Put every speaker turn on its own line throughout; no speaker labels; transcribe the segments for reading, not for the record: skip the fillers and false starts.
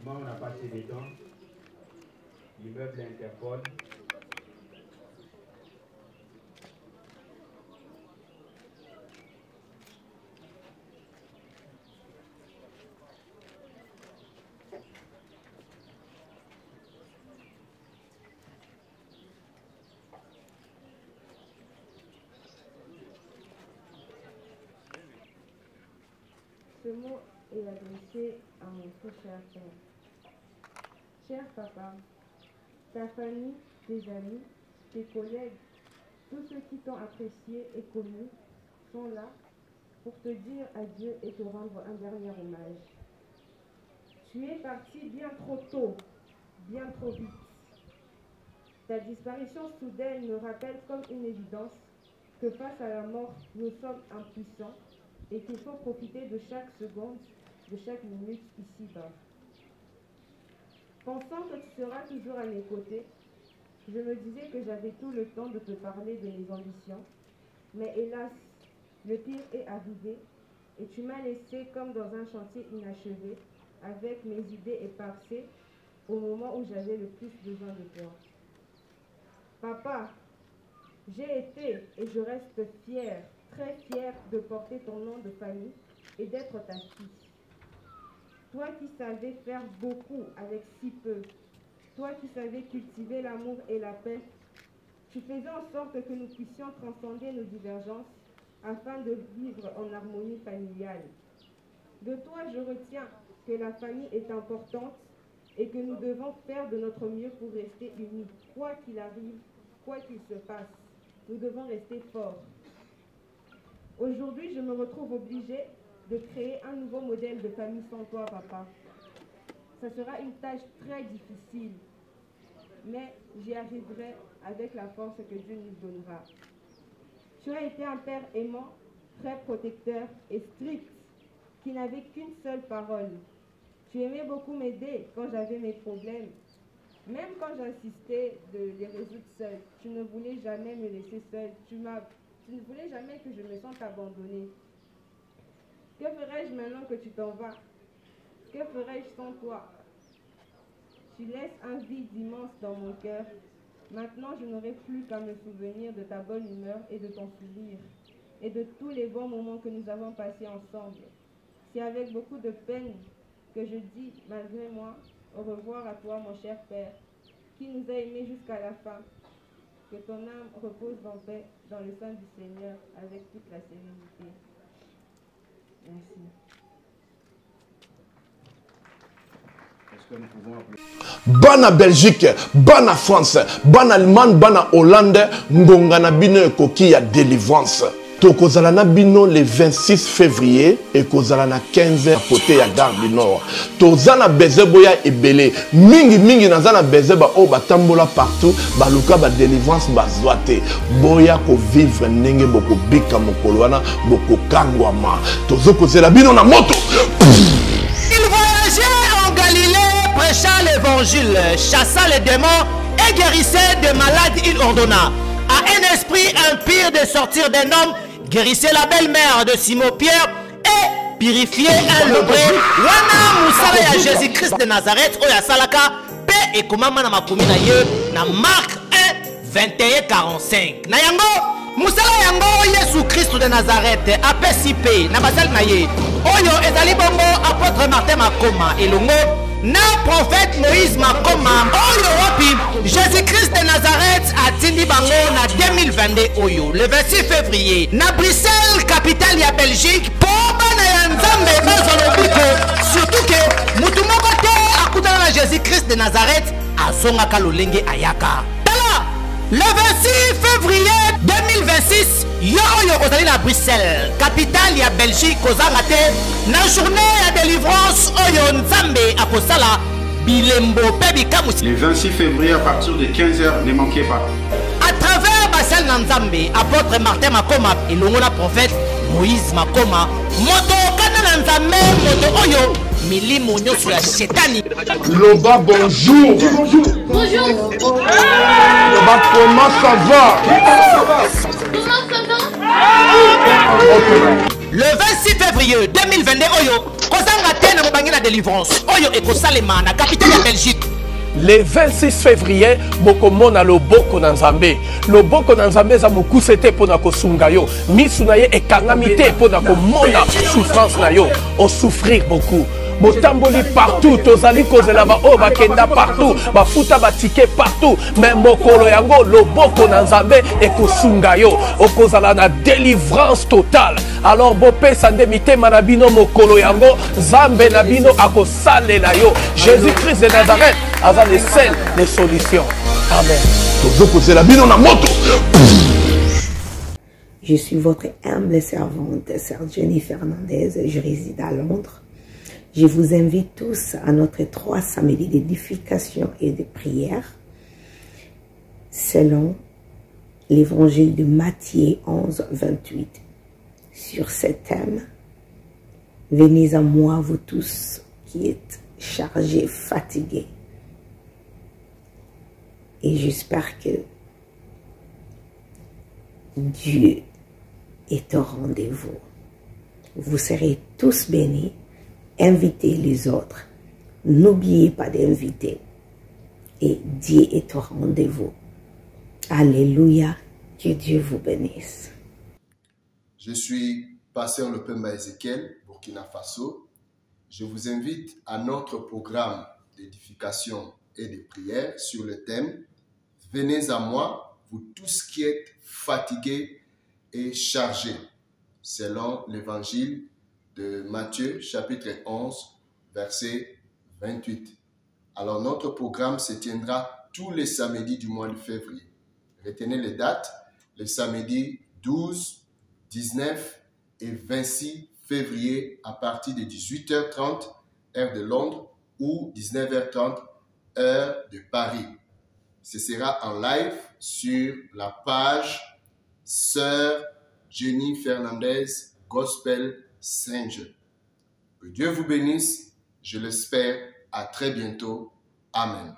On a passé des temps. L'immeuble Interpol.
Ce mot est adressé à mon très cher père. Cher papa, ta famille, tes amis, tes collègues, tous ceux qui t'ont apprécié et connu sont là pour te dire adieu et te rendre un dernier hommage. Tu es parti bien trop tôt, bien trop vite. Ta disparition soudaine me rappelle comme une évidence que face à la mort, nous sommes impuissants et qu'il faut profiter de chaque seconde, de chaque minute ici-bas. Pensant que tu seras toujours à mes côtés, je me disais que j'avais tout le temps de te parler de mes ambitions, mais hélas, le pire est arrivé et tu m'as laissé comme dans un chantier inachevé, avec mes idées éparpillées au moment où j'avais le plus besoin de toi. Papa, j'ai été et je reste fière, très fière de porter ton nom de famille et d'être ta fille. Toi qui savais faire beaucoup avec si peu, toi qui savais cultiver l'amour et la paix, tu faisais en sorte que nous puissions transcender nos divergences afin de vivre en harmonie familiale. De toi, je retiens que la famille est importante et que nous devons faire de notre mieux pour rester unis. Quoi qu'il arrive, quoi qu'il se passe, nous devons rester forts. Aujourd'hui, je me retrouve obligée de créer un nouveau modèle de famille sans toi, papa. Ça sera une tâche très difficile, mais j'y arriverai avec la force que Dieu nous donnera. Tu as été un père aimant, très protecteur et strict, qui n'avait qu'une seule parole. Tu aimais beaucoup m'aider quand j'avais mes problèmes. Même quand j'insistais de les résoudre seule, tu ne voulais jamais me laisser seule. Tu ne voulais jamais que je me sente abandonnée. Que ferais-je maintenant que tu t'en vas? Que ferais-je sans toi? Tu laisses un vide immense dans mon cœur. Maintenant, je n'aurai plus qu'à me souvenir de ta bonne humeur et de ton sourire, et de tous les bons moments que nous avons passés ensemble. C'est avec beaucoup de peine que je dis, malgré moi, au revoir à toi, mon cher Père, qui nous a aimés jusqu'à la fin. Que ton âme repose en paix dans le sein du Seigneur avec toute la sérénité. Merci.
Est-ce que nous pouvons applaudir?
Bana Belgique, bana France, bana Allemagne, bana Hollande, ngongana bino koki ya délivrance. Tokozala na bino le 26 février et kozala na 15h côté ya Gare du Nord. Tozana bezeboya ebele mingi nazana bezeba o batambola partout baluka ba délivrance bazwate boya ko vivre ndenge boko bika mokolo wana boko kangwama tozokozela bino na moto.
Il voyageait en Galilée prêchant l'évangile, chassant les démons et guérissait des malades. Il ordonna à un esprit impur de sortir d'un homme, guérissait la belle-mère de Simon-Pierre et purifiait un lepreux. Wana musala ya Jésus-Christ de Nazareth oya salaka pe ekomama na makomi na ye na Marc 1:21-45. Na yango musala yango Yesu Christ de Nazareth apesi pe na basali na ye oyo ezali bongo apôtre Martin Makoma elongo na prophète Moïse Makoma oyo wapi Jésus-Christ de Nazareth atindi bango na 2022 oyo le 26 février na Bruxelles, capitale ya Belgique, pour bana ya Nzambe bazolobiko surtout que mutu moko te akutana na Jésus-Christ de Nazareth azongaka lolenge ayaka. Tala le 26 février 2026 yo oyo kozali na Bruxelles, capitale ya Belgique, kozanga te na journée ya délivrance oyo Nzambe akosala bilembo pe bikamusi.
Le 26 février à partir de 15h, ne manquez pas.
À travers Basel Nzambe, apôtre Martin Makoma et le prophète Moïse Makoma, moto kana Nzambe moto oyo milimo nyoso ya shetani.
Loba bonjour. Bonjour.
Bonjour.
Loba comment ça va?
Comment ça va?
Okay.
Le 26 février 2022, Oyo, Kozanga Tena Mobangi la délivrance, Oyo Eko Salema, la capitale de Belgique.
Le 26 février, Bokomona Loboko Nanzambe. Loboko Nanzambe za mokusete pona kosunga yo. Misu na ye ekangamite pona komona souffrance na yo. O souffrir beaucoup. Botamboli partout, tozali kozela ba o bakenda partout, bafuta batike partout, mais mokolo yango loboko na nzambe ekosunga yo, okozala na délivrance totale. Alors bopé sande mitema na bino mokolo yango, nzambe na bino akosalela yo. Jésus-Christ de Nazareth aza le seul des solutions. Amen.
Tozokozela bino na moto.
Je suis votre humble servante, Sœur Jenny Fernandez, je réside à Londres. Je vous invite tous à notre 3 samedis d'édification et de prière selon l'évangile de Matthieu 11, 28. Sur ce thème, venez à moi vous tous qui êtes chargés, fatigués. Et j'espère que Dieu est au rendez-vous. Vous serez tous bénis. Invitez les autres. N'oubliez pas d'inviter. Et Dieu est au rendez-vous. Alléluia. Que Dieu vous bénisse.
Je suis Pasteur Lopemba Ezekiel, Burkina Faso. Je vous invite à notre programme d'édification et de prière sur le thème « Venez à moi, vous tous qui êtes fatigués et chargés » selon l'évangile de Matthieu, chapitre 11, verset 28. Alors, notre programme se tiendra tous les samedis du mois de février. Retenez les dates, les samedis 12, 19 et 26 février à partir de 18h30, heure de Londres, ou 19h30, heure de Paris. Ce sera en live sur la page Sœur Jenny Fernandez Gospel Saint-Jean. Que Dieu vous bénisse, je l'espère. À très bientôt. Amen.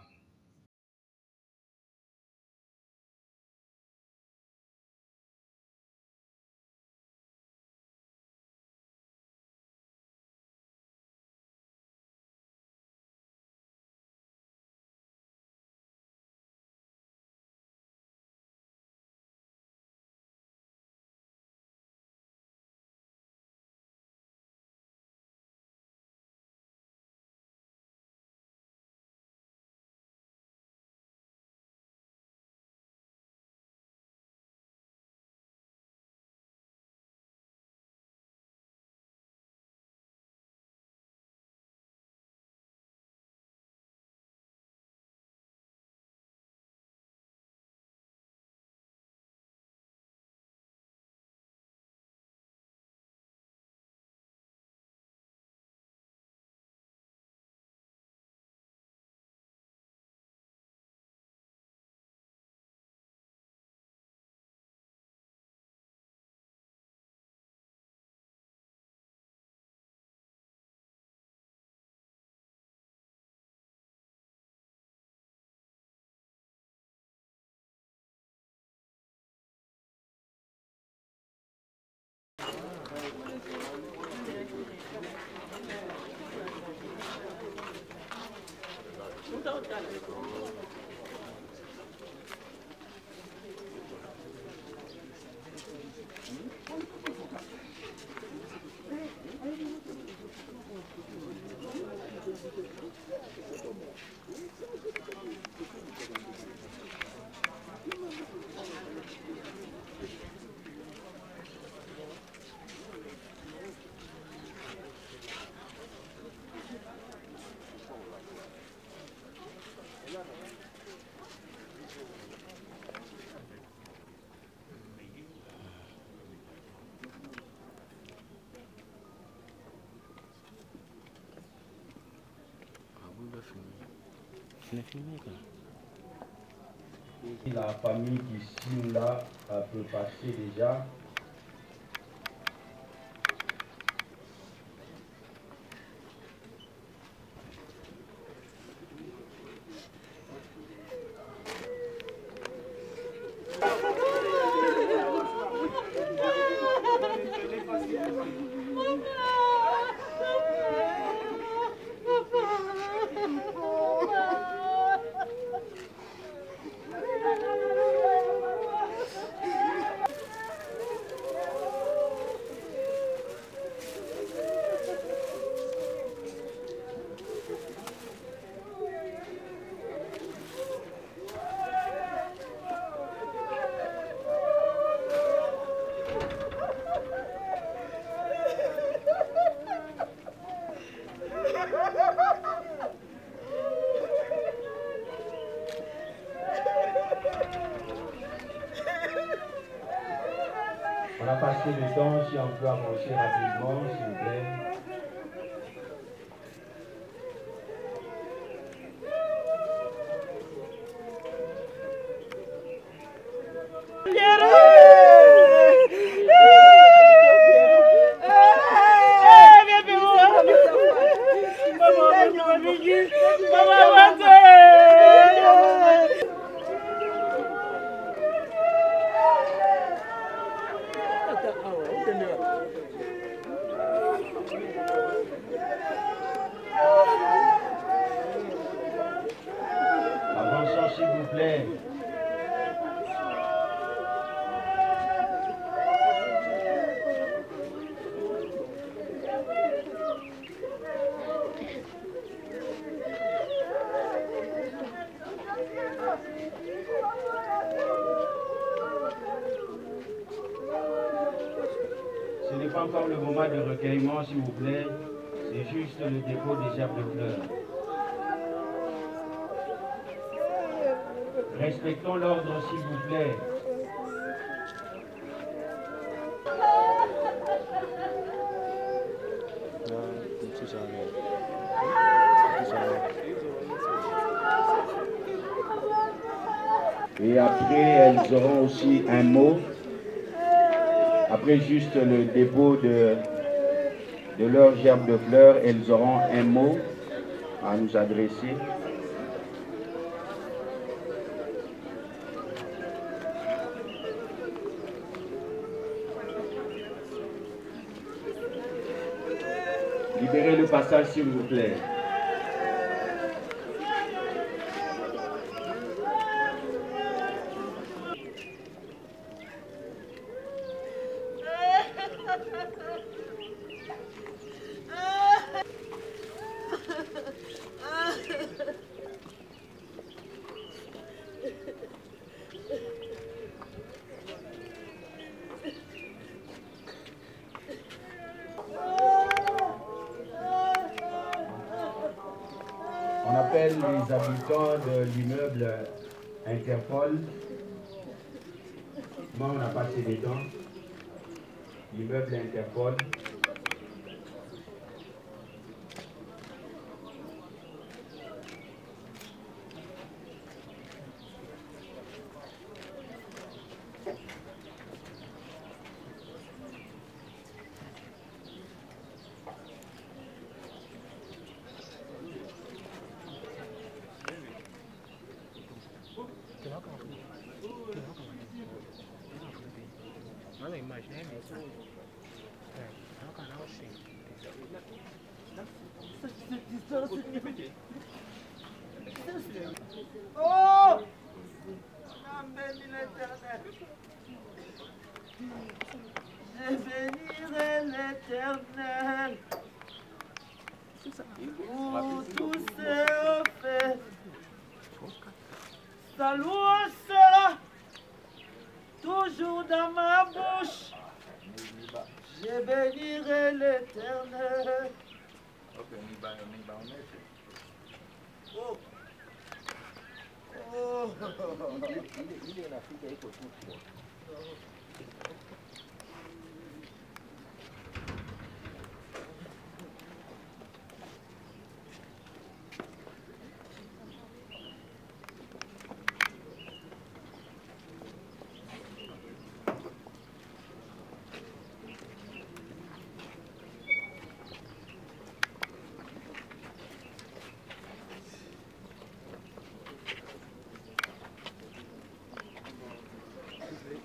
La famille qui signe là peut passer déjà. n'a pas assez de temps, si on peut avancer rapidement, s'il vous plaît. Avançons, s'il vous plaît. Ce n'est pas encore le moment de recueillement, s'il vous plaît. C'est juste le dépôt des gerbes de fleurs. Respectons l'ordre, s'il vous plaît. Et après, elles auront aussi un mot. Après juste le dépôt de leur gerbe de fleurs, elles auront un mot à nous adresser. Libérez le passage, s'il vous plaît. On appelle les habitants de l'immeuble Interpol. Moi, on a passé des temps. L'immeuble Interpol.
Oh! Bénis l'Éternel. Je bénirai l'Éternel pour tous ses faits. Sa louange sera toujours dans ma bouche. Je bénirai l'Éternel. Oh. Oh.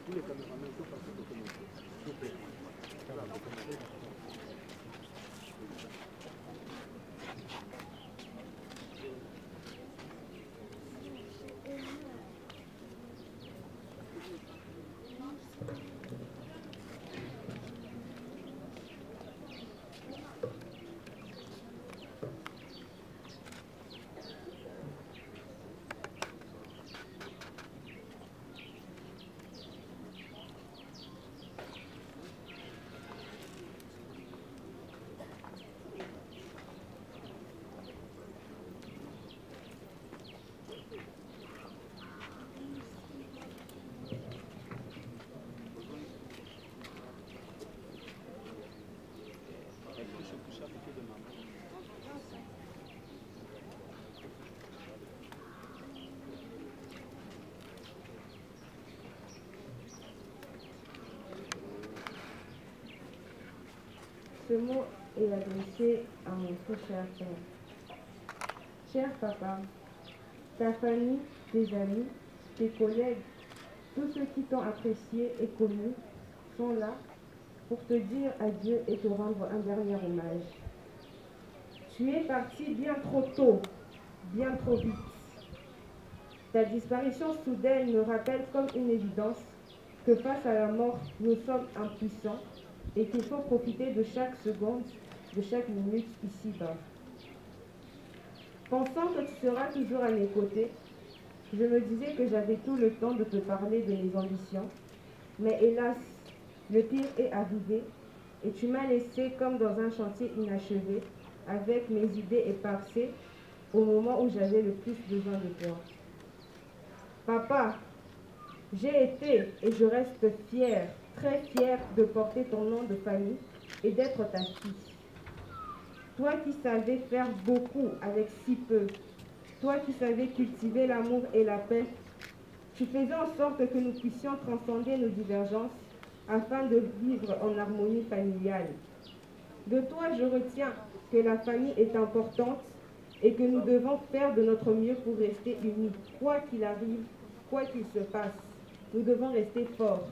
Tous les caméramans, il faut passer de
Ce mot est adressé à mon très cher père. Cher papa, ta famille, tes amis, tes collègues, tous ceux qui t'ont apprécié et connu sont là pour te dire adieu et te rendre un dernier hommage. Tu es parti bien trop tôt, bien trop vite. Ta disparition soudaine me rappelle comme une évidence que face à la mort, nous sommes impuissants et qu'il faut profiter de chaque seconde, de chaque minute ici-bas. Pensant que tu seras toujours à mes côtés, je me disais que j'avais tout le temps de te parler de mes ambitions, mais hélas, le pire est arrivé et tu m'as laissé comme dans un chantier inachevé, avec mes idées éparpillées au moment où j'avais le plus besoin de toi. Papa, j'ai été et je reste fière, très fière de porter ton nom de famille et d'être ta fille. Toi qui savais faire beaucoup avec si peu, toi qui savais cultiver l'amour et la paix, tu faisais en sorte que nous puissions transcender nos divergences afin de vivre en harmonie familiale. De toi, je retiens que la famille est importante et que nous devons faire de notre mieux pour rester unis. Quoi qu'il arrive, quoi qu'il se passe, nous devons rester forts.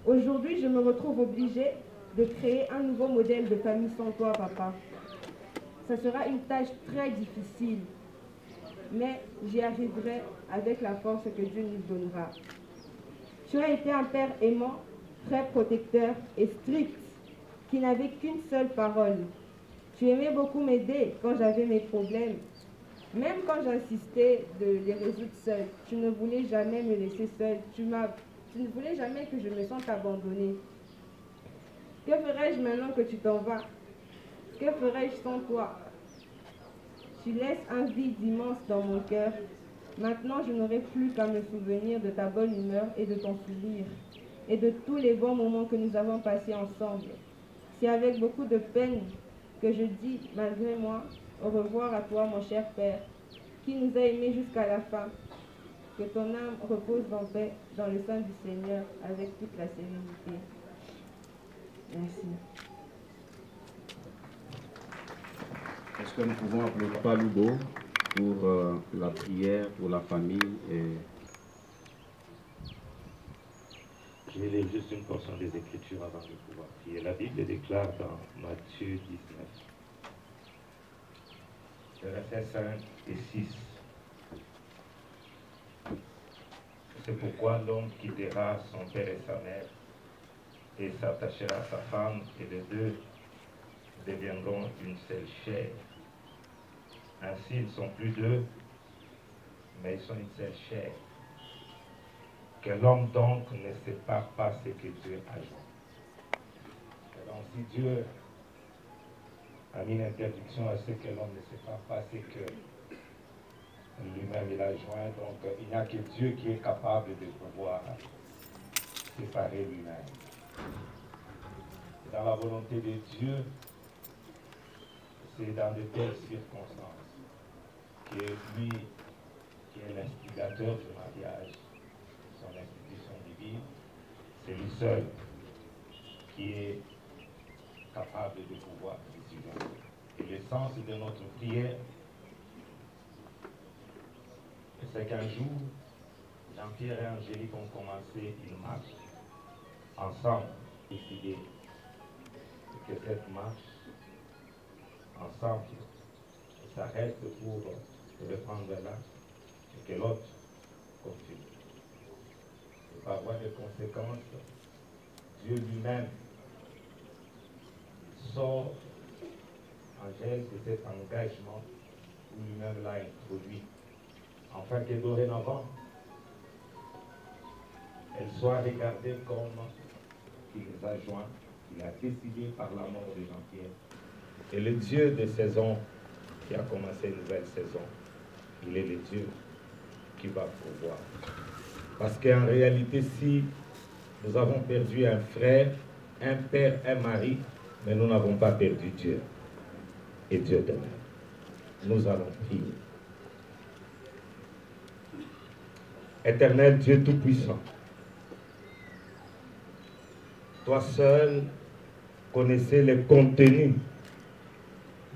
Aujourd'hui, je me retrouve obligée de créer un nouveau modèle de famille sans toi, papa. Ça sera une tâche très difficile, mais j'y arriverai avec la force que Dieu nous donnera. Tu as été un père aimant, très protecteur et strict, qui n'avait qu'une seule parole. Tu aimais beaucoup m'aider quand j'avais mes problèmes. Même quand j'insistais de les résoudre seule, tu ne voulais jamais me laisser seule. Tu ne voulais jamais que je me sente abandonnée. Que ferais-je maintenant que tu t'en vas? Que ferais-je sans toi? Tu laisses un vide immense dans mon cœur. Maintenant, je n'aurai plus qu'à me souvenir de ta bonne humeur et de ton sourire, et de tous les bons moments que nous avons passés ensemble. C'est avec beaucoup de peine que je dis, malgré moi, au revoir à toi, mon cher Père, qui nous a aimés jusqu'à la fin. Que ton âme repose en paix dans le sein du Seigneur avec toute la sérénité. Merci.
Est-ce que nous pouvons applaudir Paloubo pour la prière, pour la famille et...
Je vais lire juste une portion des Écritures avant de pouvoir prier. La Bible déclare dans Matthieu 19, versets 5 et 6. C'est pourquoi l'homme quittera son père et sa mère et s'attachera à sa femme, et les deux deviendront une seule chair. Ainsi, ils ne sont plus deux, mais ils sont une seule chair. Que l'homme donc ne sépare pas ce que Dieu a joint. Donc si Dieu a mis une interdiction à ce que l'homme ne sépare pas ce que lui-même il a joint, donc il n'y a que Dieu qui est capable de pouvoir séparer lui-même. Dans la volonté de Dieu, c'est dans de telles circonstances que lui, qui est l'instigateur du mariage, son institution divine, c'est lui seul qui est capable de pouvoir décider. Et le sens de notre prière, c'est qu'un jour, Jean-Pierre et Angélique ont commencé une marche ensemble, décidé que cette marche ensemble s'arrête pour reprendre là et que l'autre continue. Et par voie de conséquence, Dieu lui-même sort Angèle de cet engagement où lui-même l'a introduit, afin que dorénavant, elle soit regardée comme il les a joints, il a décidé par la mort de Jean-Pierre. Et le Dieu de saison qui a commencé une nouvelle saison, il est le Dieu qui va pourvoir. Parce qu'en réalité, si nous avons perdu un frère, un père, un mari, mais nous n'avons pas perdu Dieu. Et Dieu demeure. Nous allons prier. Éternel Dieu Tout-Puissant, toi seul connaissait le contenu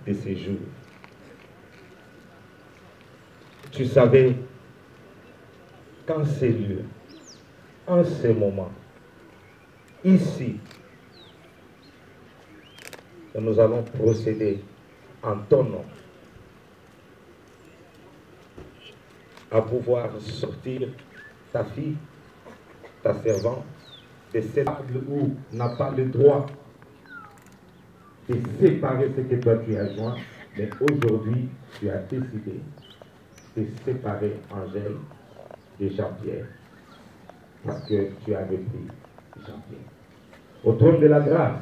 de ces jours. Tu savais qu'en ces lieux, en ce moment, ici, nous allons procéder en ton nom à pouvoir sortir ta fille, ta servante, de cette table où n'a pas le droit de séparer ce que toi tu as joint, mais aujourd'hui tu as décidé de séparer Angèle de Jean-Pierre parce que tu as repris Jean-Pierre. Au trône de la grâce,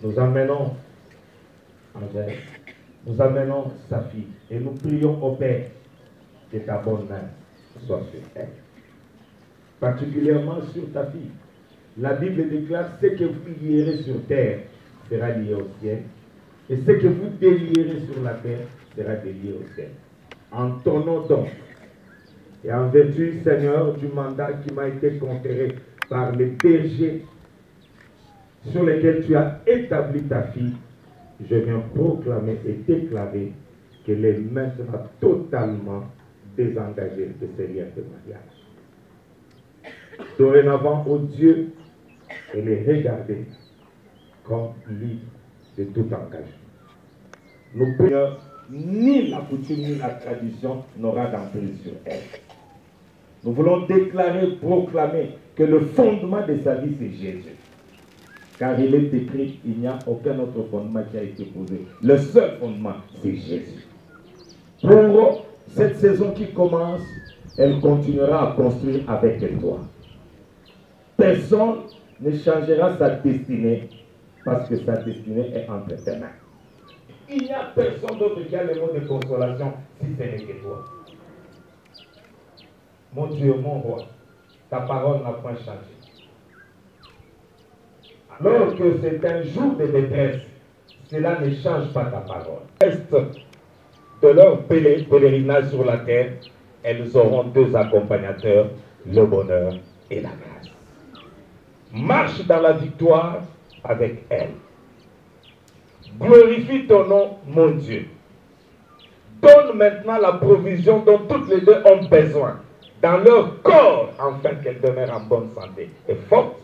nous amenons Angèle, nous amenons sa fille et nous prions au Père que ta bonne main soit sur elle, particulièrement sur ta fille. La Bible déclare: ce que vous lierez sur terre sera lié au ciel, et ce que vous délierez sur la terre sera délié au ciel. En ton nom donc, et en vertu, Seigneur, du mandat qui m'a été conféré par les bergers sur lesquels tu as établi ta fille, je viens proclamer et déclarer qu'elle est maintenant totalement désengagée de ces liens de mariage. Dorénavant, ô Dieu, elle est regardée comme libre de tout engagement. Nous prions, ni la coutume ni la tradition n'aura d'emprise sur elle. Nous voulons déclarer, proclamer que le fondement de sa vie, c'est Jésus. Car il est écrit, il n'y a aucun autre fondement qui a été posé. Le seul fondement, c'est Jésus. Pour cette saison qui commence, elle continuera à construire avec toi. Personne ne changera sa destinée parce que sa destinée est entre tes mains. Il n'y a personne d'autre qui a le mot de consolation si ce n'est que toi. Mon Dieu, mon roi, ta parole n'a point changé. Alors que c'est un jour de détresse, cela ne change pas ta parole. Reste de leur pèlerinage sur la terre, elles auront deux accompagnateurs, le bonheur et la grâce. Marche dans la victoire avec elle. Glorifie ton nom, mon Dieu. Donne maintenant la provision dont toutes les deux ont besoin dans leur corps, afin qu'elles demeurent en bonne santé et fortes,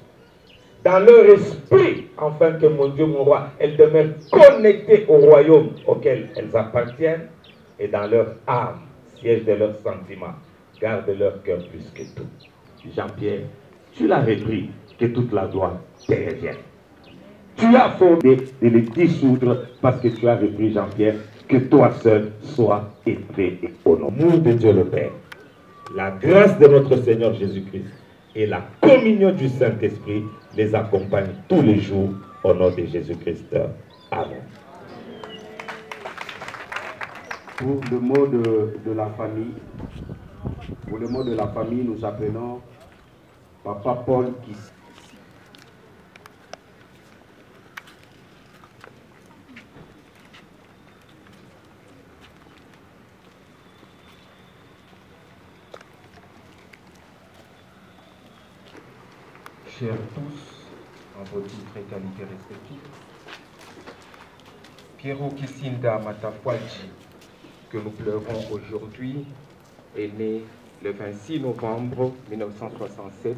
dans leur esprit, afin que, mon Dieu, mon roi, elles demeurent connectées au royaume auquel elles appartiennent, et dans leur âme, siège de leurs sentiments, garde leur cœur plus que tout. Jean-Pierre, tu l'as repris, que toute la gloire te revienne. Tu as fondé de les dissoudre parce que tu as repris Jean-Pierre, que toi seul sois élevé et au nom de Dieu le Père. La grâce de notre Seigneur Jésus-Christ et la communion du Saint-Esprit les accompagnent tous les jours au nom de Jésus-Christ. Amen.
Pour le mot de la famille, nous appelons Papa Paul qui.
Chers tous, en vos titres et qualités respectives, Piero Kisinda Matafuaji, que nous pleurons aujourd'hui, est né le 26 novembre 1967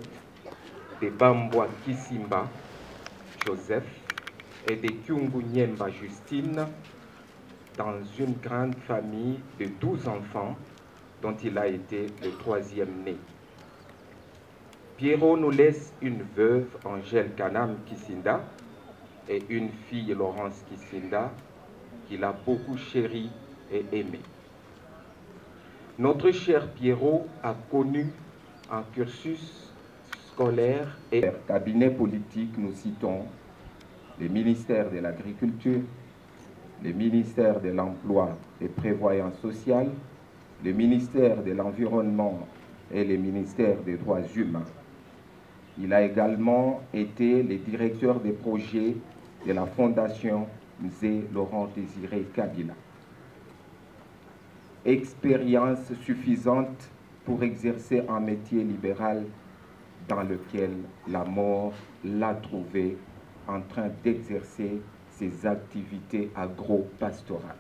de Bambwa Kisimba Joseph et de Kyungu Nyemba Justine dans une grande famille de 12 enfants dont il a été le troisième né. Piero nous laisse une veuve, Angèle Kanam Kisinda, et une fille, Laurence Kisinda, qu'il a beaucoup chérie et aimée. Notre cher Piero a connu un cursus scolaire et cabinet politique. Nous citons le ministère de l'Agriculture, le ministère de l'Emploi et Prévoyance sociale, le ministère de l'Environnement et le ministère des Droits humains. Il a également été le directeur des projets de la Fondation Mzee Laurent Désiré Kabila. Expérience suffisante pour exercer un métier libéral dans lequel la mort l'a trouvé
en train d'exercer ses activités agro-pastorales.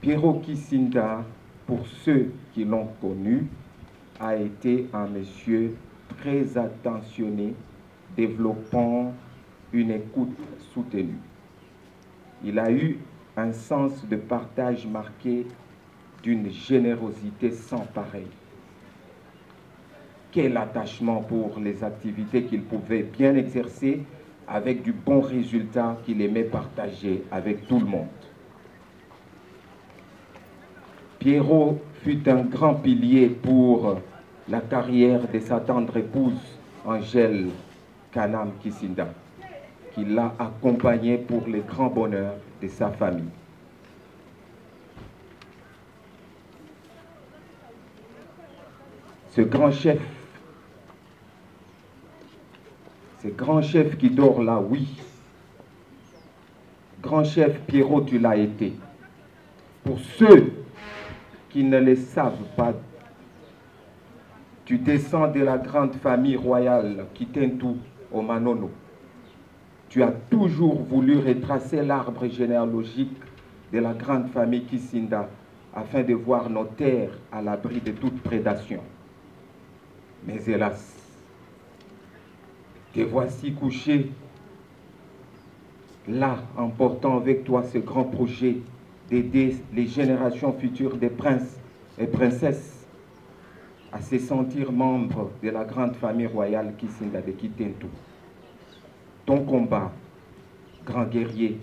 Pierrot Kisinda, pour ceux qui l'ont connu, a été un monsieur très attentionné, développant une écoute soutenue. Il a eu un sens de partage marqué d'une générosité sans pareil. Quel attachement pour les activités qu'il pouvait bien exercer avec du bon résultat qu'il aimait partager avec tout le monde. Pierrot fut un grand pilier pour la carrière de sa tendre épouse, Angèle Kanam Kisinda, qui l'a accompagné pour le grand bonheur de sa famille. Ce grand chef qui dort là, oui. Grand chef Pierrot, tu l'as été. Pour ceux qui ne le savent pas, tu descends de la grande famille royale Kitentu au Manono. Tu as toujours voulu retracer l'arbre généalogique de la grande famille Kisinda afin de voir nos terres à l'abri de toute prédation. Mais hélas, te voici couché là, en portant avec toi ce grand projet d'aider les générations futures des princes et princesses à se sentir membres de la grande famille royale Kisinda de Kitentu. Ton combat, grand guerrier,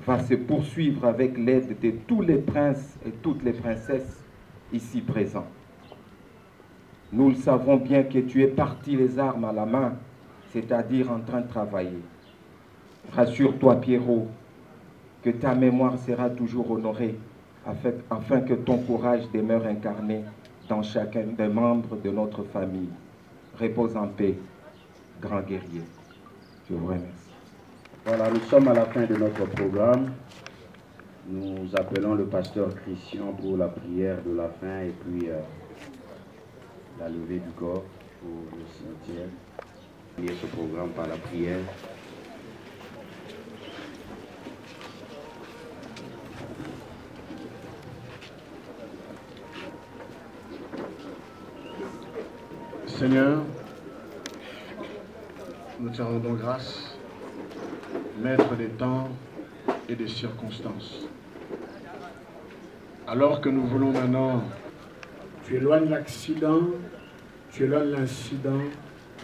va se poursuivre avec l'aide de tous les princes et toutes les princesses ici présents. Nous le savons bien que tu es parti les armes à la main, c'est-à-dire en train de travailler. Rassure-toi, Pierrot, que ta mémoire sera toujours honorée, afin que ton courage demeure incarné dans chacun des membres de notre famille. Repose en paix, grand guerrier. Je vous remercie.
Voilà, nous sommes à la fin de notre programme. Nous appelons le pasteur Christian pour la prière de la fin et puis la levée du corps pour le cimetière. Lier ce programme par la prière.
Seigneur, nous te rendons grâce, maître des temps et des circonstances. Alors que nous voulons maintenant, tu éloignes l'accident, tu éloignes l'incident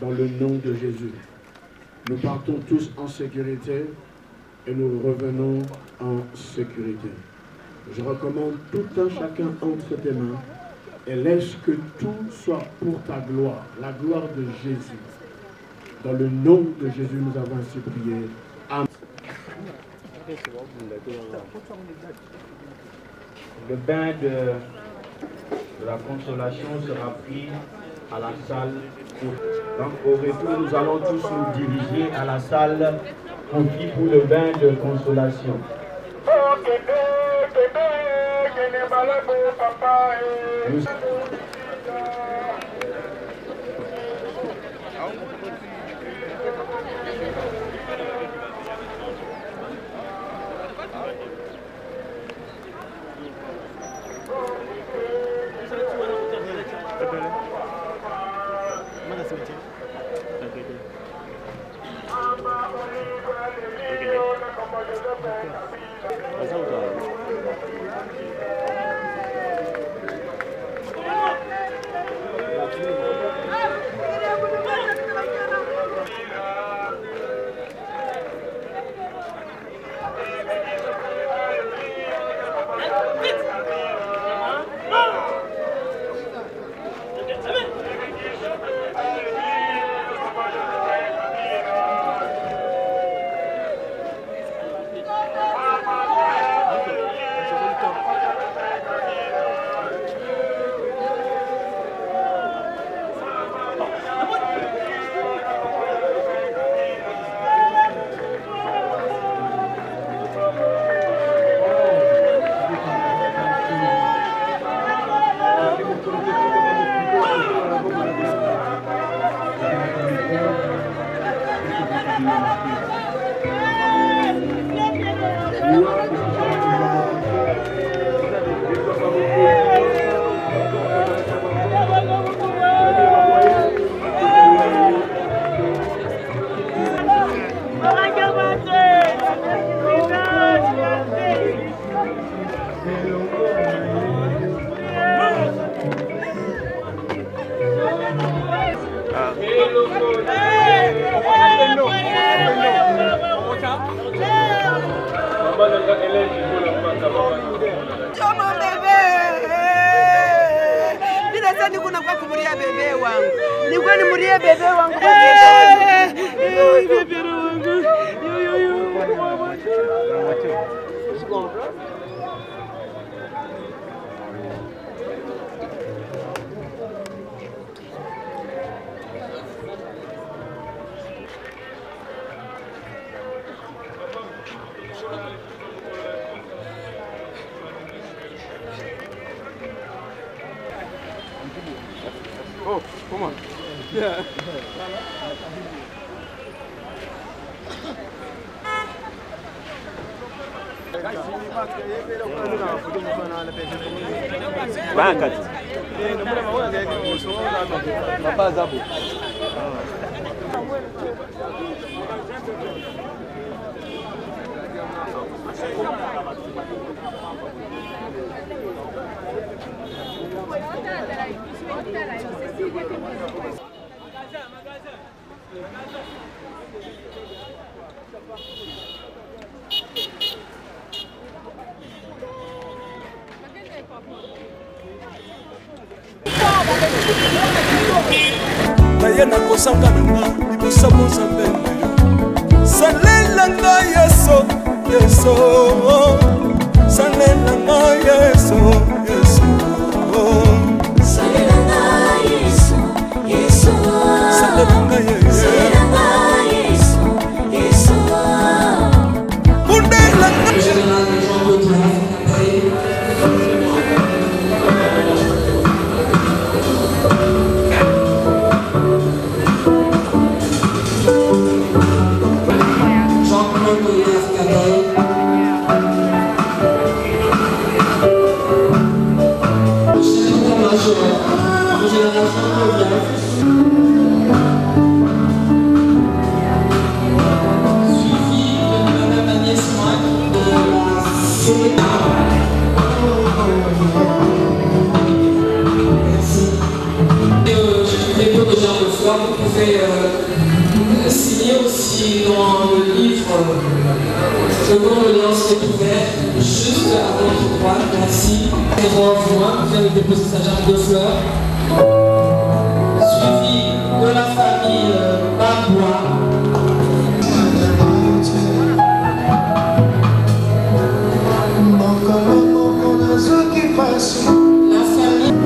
dans le nom de Jésus. Nous partons tous en sécurité et nous revenons en sécurité. Je recommande tout un chacun entre tes mains et laisse que tout soit pour ta gloire, la gloire de Jésus. Dans le nom de Jésus, nous avons ainsi prié. Amen.
Le bain de la consolation sera pris à la salle. Donc au retour, nous allons tous nous diriger à la salle confiée pour le bain de consolation.
Hata niko na kwa kumulia bebe wangu. Nilikuwa nimulie bebe wangu. Bebe wangu.
Oh, come on. Yeah.
naye nakosanga nanga libosa mozambe salelanga yeso yeso salelanga yeso yeso salelanga yeso yeso salelanga yeso yeso bundelanga
Vous pouvez signer aussi dans le livre le condoléances est ouvert juste à votre droite, merci. Et bon, vous allez déposer sa jarre de fleurs. Suivi de la famille Babois. La famille.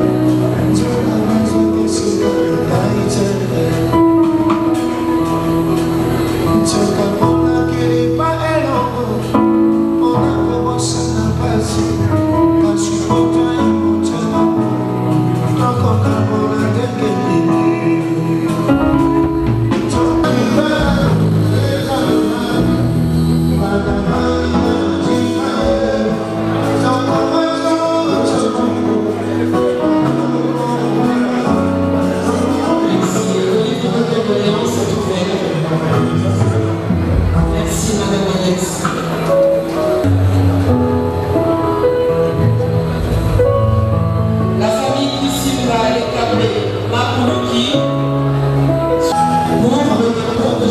Merci Madame Alex. La famille Kissimba est câblée Makuruki. Pour le concours de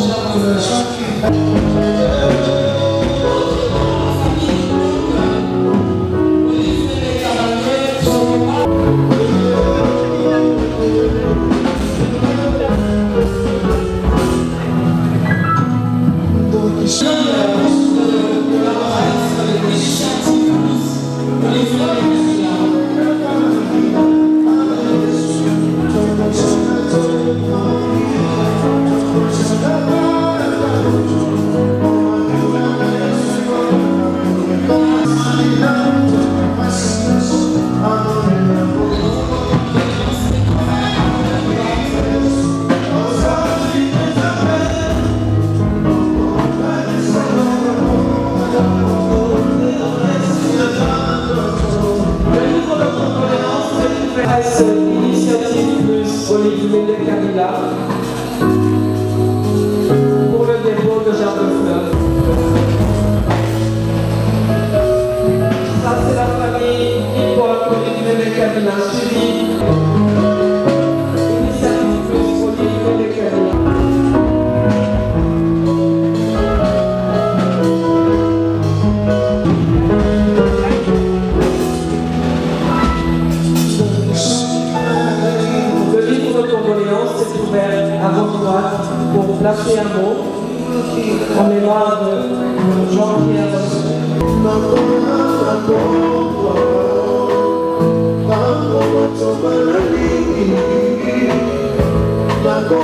Chers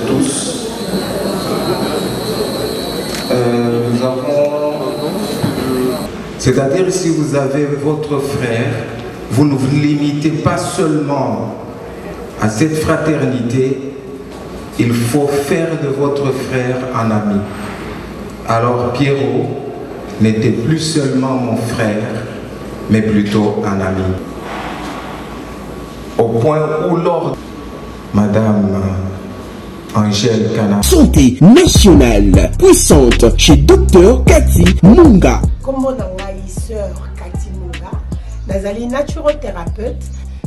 tous, nous avons... C'est-à-dire si vous avez votre frère, vous ne vous limitez pas seulement à cette fraternité, il faut faire de votre frère un ami. Alors Pierrot n'était plus seulement mon frère, mais plutôt un ami. Au point où lors Madame Angèle Kana.
Santé nationale puissante chez Dr Cathy Munga.
Comme mon sœur Cathy Munga, nazali naturothérapeute,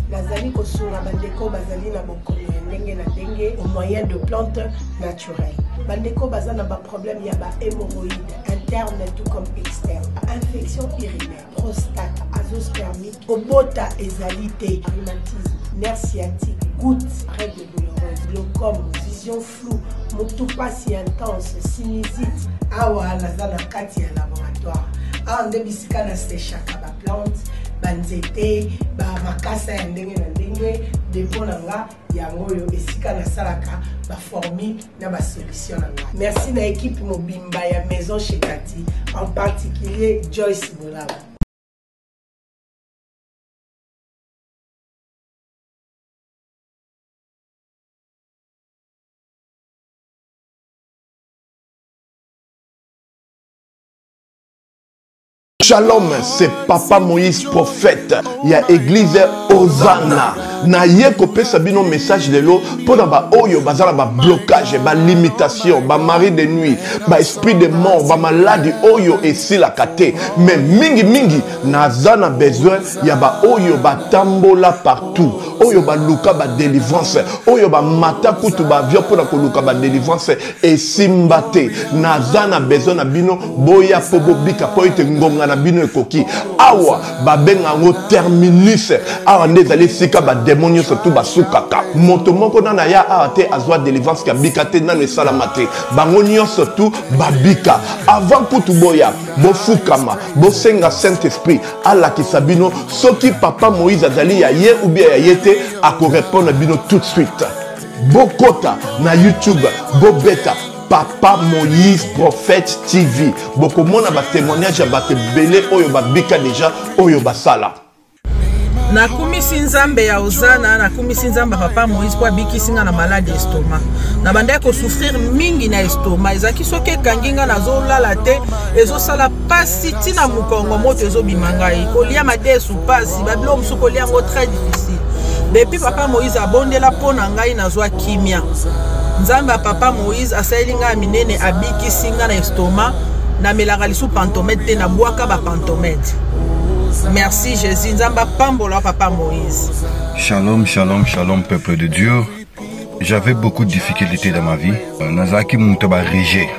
nazali kosura bandeko bazali na bokono ndenge na ndenge au moyen de plantes naturelles. Bandeko bazana ba problème ya ba hémorroïdes interne tout comme externe, infection urinaire, prostate, azoospermie, obota ezalité, rhumatisme, nerf sciatique, gouttes, règles douloureuses, glaucome, vision floue, motopathie intense, sinusite. Awa nazana kati ya laboratoire. Awa nde bisika na séchaka ba plante, banzete, ba makasa ya ndenge na ndenge, depo na nga yango yo esika na salaka ba formule na ba solution na nga. Merci na équipe mobimba ya maison chez Cathy, en particulier Joyce Bolaba.
Shalom, c'est Papa Moïse prophète. Il y a église Hosanna. Na ye kopé sabino message de l'eau pour ba oyo bazala ba blocage, ba limitation, ba mari de nuit, ba esprit de mort, ba maladie oyo et si la kate. Mais mingi nazana besoin ya ba oyo ba tambola partout. Oyo ba luka ba délivrance, oyo ba mata kutu ba vio pour ko luka ba délivrance et simbate. Nazana besoin na bino boya pobo bika po ite ngonga na bino ekoki. Awa ba benga ngo terminus. Awa ndezali sika ba démonios surtout basukaka moto moko na ya ate azwa délivrance ka bikate na le salamate bangonio surtout babika avant kutu boya bofukama bosenga Saint Esprit ala kisabino soki Papa Moïse azali ya ye ou bien ya yete ako répondre bino tout de suite bokota na YouTube bobeta Papa Moïse Prophète TV bokomona ba témoignage ba belé oyo babika déjà oyo basala.
Nakumisi nzambe ya Hosanna, nakumisi nzambe Papa Moïse kwa bikisinga na malade estomac. Na banda ko souffrir mingi na estomac. Ezaki soke kanginga na zo lala te, ezo sala pasi tina mukongo moto ezo bimangai. Kolia mate sou pasi, babilo musu kolia ngo très difficile. Depuis Papa Moïse abondela pona ngai na zo kimia. Nzambe Papa Moïse asalinga minene abikisinga na estomac, na melaka lisu pantomètre te na boaka ba pantomètre. Merci Jésus, Nzamba Pambola Papa Moïse.
Shalom, shalom, shalom peuple de Dieu. J'avais beaucoup de difficultés dans ma vie. Nazaki Moutaba Régé.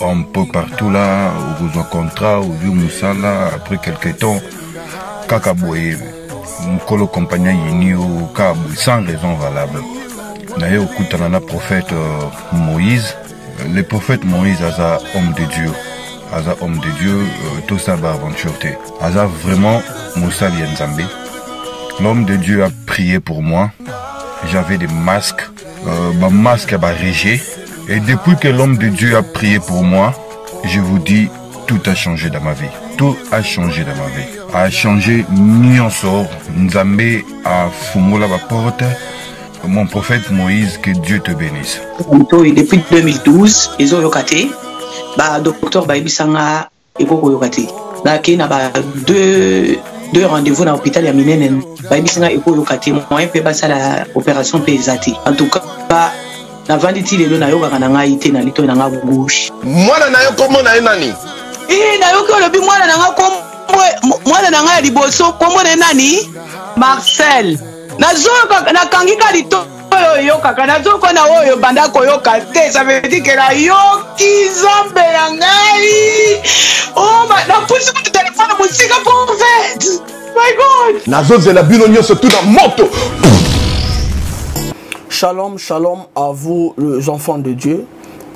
Un peu partout là, où vous rencontrez, où vous Moussala, après quelques temps, Kakaboué, Mukolo compagnie Yini ou Kabou, sans raison valable. D'ailleurs, au Koutanana prophète Moïse, le prophète Moïse est un homme de Dieu. Aza homme de Dieu, tout ça va aventure. Aza vraiment Moussa Lienzambe. L'homme de Dieu a prié pour moi. J'avais des masques, ma masque a régé. Et depuis que l'homme de Dieu a prié pour moi, je vous dis, tout a changé dans ma vie. Tout a changé dans ma vie. A changé Nyonso, Nzambe a fumola la porte. Mon prophète Moïse, que Dieu te bénisse.
Depuis 2012, ils ont locaté. Bah docteur Baibisanga Eko Yokate. Bah qui n'a pas deux rendez-vous dans l'hôpital ya minene. Baibisanga Eko Yokate. Moi un peu basa la opération pesate. En tout cas bah na vanditi lelo na yoka kana ngai te na lito na nga gauche.
Mwana na yo komo na nani?
Na yo ko lobi mwana na nga komo mwana na nga liboso komo na nani? Marcel. Na zoka na kangika lito. Yo kaka nazoko na oyo banda koyoka te, ça veut dire que la yoki zambe ya ngai. Oh na pusi ku téléphone musika prophète. My God.
Nazozela bino nyonso tout na moto.
Shalom, shalom à vous les enfants de Dieu.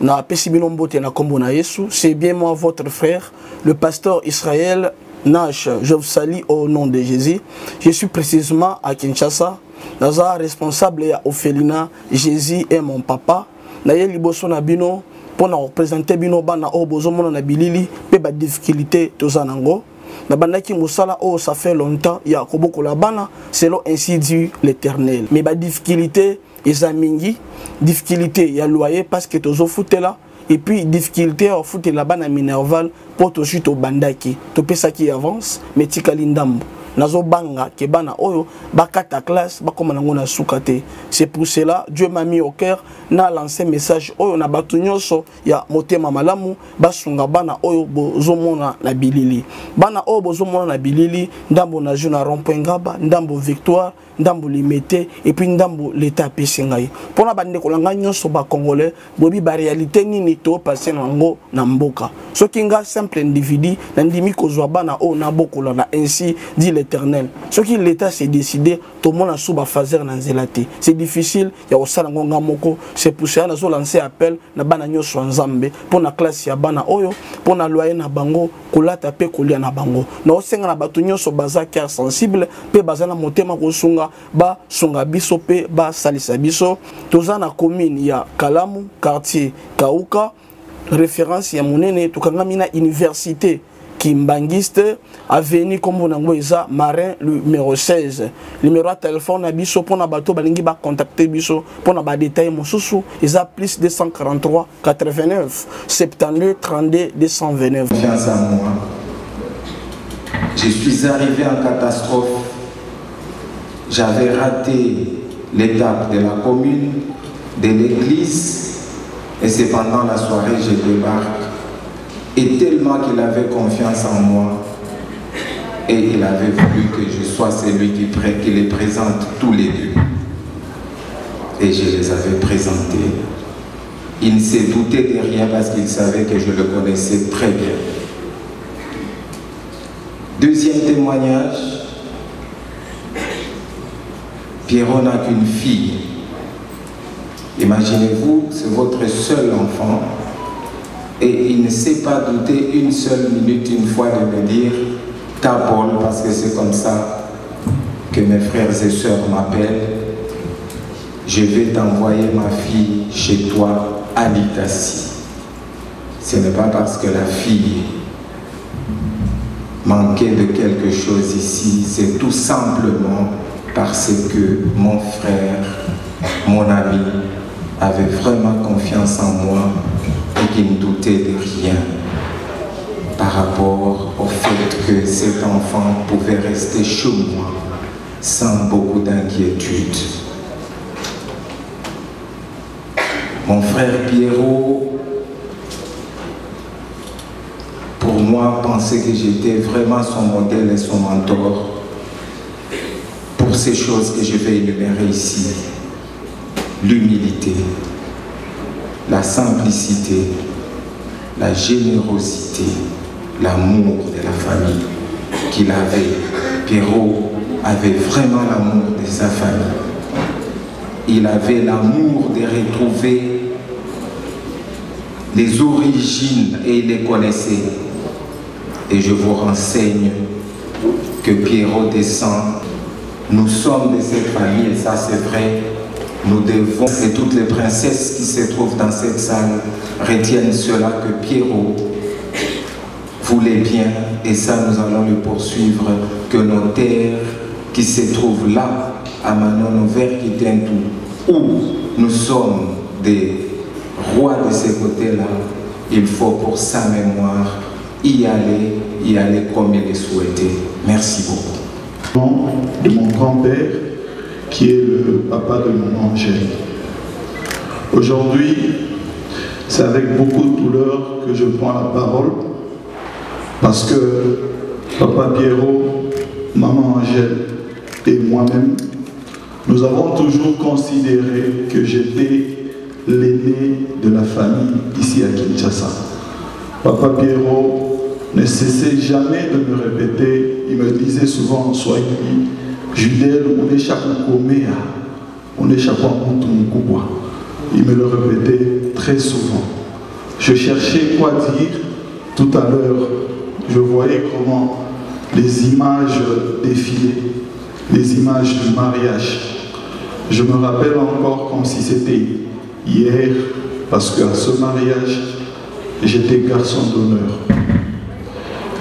na pesibino mbote na kombo na Yesu. C'est bien moi votre frère, le pasteur Israël Nash. Je vous salue au nom de Jésus. Je suis précisément à Kinshasa. Naza responsable ya Ophelina. Jésus est mon papa. Na ye liboso na bino pour représenter bino bana o bozomona na bilili pe ba difficulté tozanango. Na bandaki musala oh ça fait longtemps ya koboko la bana selon ainsi dit l'Éternel. Mais ba difficulté ezamingi, difficulté ya loyer parce que tozo foutela et puis difficulté à foutre la bana minerval pour to chute au bandaki. To pesa qui avance mais tikali ndambo. Nazo banga ke bana oyo bakata classe bakoma nango na sukate. C'est pour cela Dieu m'a mis au cœur na lancé message oyo na batu nyonso ya motema malamu basunga bana oyo bozomona na bilili. Bana oyo bozomona na bilili ndambo na juna rond-point Ngaba, ndambo Victoire, ndambo Limete et puis ndambo l'état pesingai. Pona bande kolanga nyonso ba congolais bobi ba réalité nini to passer nango na mboka. Soki nga simple individu na ndimi kozwa bana oyo na bokola na ainsi dit l'Éternel. Ce qui l'État s'est décidé, tout le monde a sous fazer na zelate. C'est difficile, il y a aussi ngonga moko. C'est pour ça que lancé appel na bana nyonso nzambe pour na classe ya bana oyo, pour na loyer na bango, kolata pe kolia na bango. Na osenga na batu nyonso baza cœur sensible, pe baza na motema kosunga ba sunga biso pe ba salisa biso. Toza na commune ya Kalamu, quartier Kauka, référence ya monene tukanga mina université Kimbangiste, avenue comme on a Marin numéro 16. Numéro de téléphone à Bisso pour na bateau balingi ba contacter Bisso pour na ba détail mon sousou ils a plus 243 89 72 32 229.
Confiance en moi. Je suis arrivé en catastrophe. J'avais raté l'étape de la commune, de l'église et c'est pendant la soirée je débarque. Et tellement qu'il avait confiance en moi et il avait voulu que je sois celui qui les présente tous les deux. Et je les avais présentés. Il ne s'est douté de rien parce qu'il savait que je le connaissais très bien. Deuxième témoignage, Pierrot n'a qu'une fille. Imaginez-vous, c'est votre seul enfant. Et il ne s'est pas douté une seule minute, une fois de me dire « Tabol » parce que c'est comme ça que mes frères et sœurs m'appellent. Je vais t'envoyer ma fille chez toi à l'Itassi. Ce n'est pas parce que la fille manquait de quelque chose ici, c'est tout simplement parce que mon frère, mon ami, avait vraiment confiance en moi et qui ne doutait de rien par rapport au fait que cet enfant pouvait rester chez moi sans beaucoup d'inquiétude. Mon frère Pierrot, pour moi, pensait que j'étais vraiment son modèle et son mentor pour ces choses que je vais énumérer ici. L'humilité, la simplicité, la générosité, l'amour de la famille qu'il avait. Pierrot avait vraiment l'amour de sa famille. Il avait l'amour de retrouver les origines et il les connaissait. Et je vous renseigne que Pierrot descend. Nous sommes de cette famille et ça c'est vrai. Nous devons, et toutes les princesses qui se trouvent dans cette salle retiennent cela que Pierrot voulait bien, et ça nous allons le poursuivre, que nos terres qui se trouvent là, à Manon, vers Kitentou, où nous sommes des rois de ces côtés-là, il faut pour sa mémoire y aller comme il est souhaité. Merci beaucoup.
De mon grand-père, qui est le papa de mon Angèle. Aujourd'hui, c'est avec beaucoup de douleur que je prends la parole, parce que papa Pierrot, maman Angèle et moi-même, nous avons toujours considéré que j'étais l'aîné de la famille ici à Kinshasa. Papa Pierrot ne cessait jamais de me répéter, il me disait souvent en Swahili, Judel, on est chaque comé, on est chaque fois. Il me le répétait très souvent. Je cherchais quoi dire tout à l'heure. Je voyais comment les images défilaient, les images du mariage. Je me rappelle encore comme si c'était hier, parce qu'à ce mariage, j'étais garçon d'honneur.